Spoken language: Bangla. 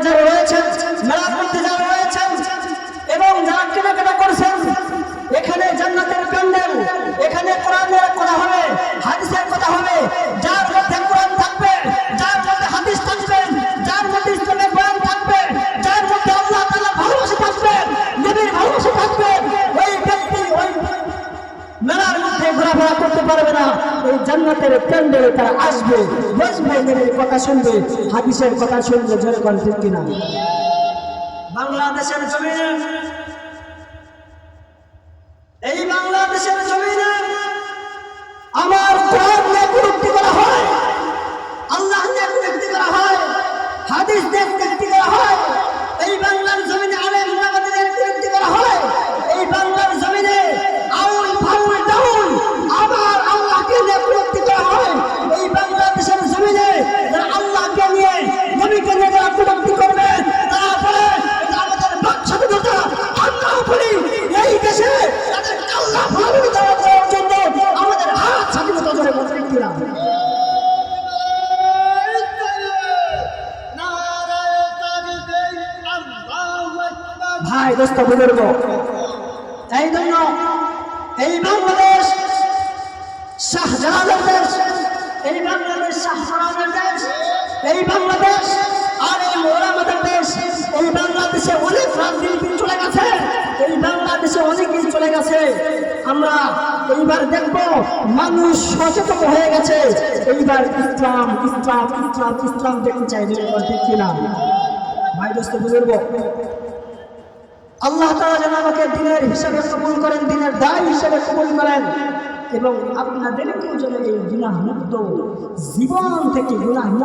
যারা রয়েছেন, মেলার মধ্যে যারা রয়েছেন এবং যারা কেনাকাটা করছেন, এখানে জান্নাতের প্যান্ডেল, এখানে কোরআনের কথা হবে, হাদিসের কথা হবে। যার মধ্যে কোরআন থাকবে, যার মধ্যে হাদিস থাকবে, যার মধ্যে ইসলামের বয়ান থাকবে, যার মধ্যে আল্লাহ তাআলার ভালোবাসা থাকবে, নবীর ভালোবাসা থাকবে, ওই ব্যক্তি ওই মেলার মধ্যে ঘোরাফেরা করতে পারবে না। ওই জান্নাতের প্যান্ডেলে তারা আসবে, বসবে, নবীর কথা শুনবে, হাদিসের কথা শুনবে। জোরে কোন ঠিক কিনা? বাংলাদেশের জমিনে, এই বাংলাদেশের জমিনে আমার কোরআন নিয়ে কটূক্তি করা হয়, আল্লাহ নিয়ে কটূক্তি করা হয়, হাদিস নিয়ে কটূক্তি করা হয়। এই বাংলার জমিনে আলেম ওলামাদের কটূক্তি করা হয়। এই বাংলার জমিনে আউল ফাউল ডাউল আবার আল্লাহকে নিয়ে কটূক্তি করা হয়। এই বাংলাদেশের জমিনে যারা আল্লাহকে নিয়ে, নবীকে নিয়ে যারা কটূক্তি করবে, তারপরে আমাদের বাক স্বাধীনতা আমরা বলি এই দেশে তাদের আল্লাহ ভালোই দেওয়ার জন্য আমাদের হাত স্বাধীনতা ধরে বলতে কিনা? ভাই দোস্ত বুজুর্গ, এই জন্য এই বাংলাদেশ শাহজালালের দেশ, এই বাংলাদেশ শাহজালালের দেশ, এই বাংলাদেশ আলেম ওলামাদের দেশ। এই বাংলাদেশে অনেক রাজনীতি চলে গেছে, এই বাংলাদেশে অনেক কিছু চলে গেছে। আমরা এইবার দেখব মানুষ সচেতন হয়ে গেছে। এইবার ইসলাম ইসলাম ইসলাম ইসলাম দেখতে চাই, ঠিক কিনা? ভাই দোস্ত বুজুর্গ, আল্লাহ তাআলা যেন আমাকে দিনের হিসাবে কবুল করেন, দিনের দায় হিসাবে কবুল করেন, এবং আপনাদেরকেও যেন এই গুনাহ মুক্ত জীবন থেকে গুনাহ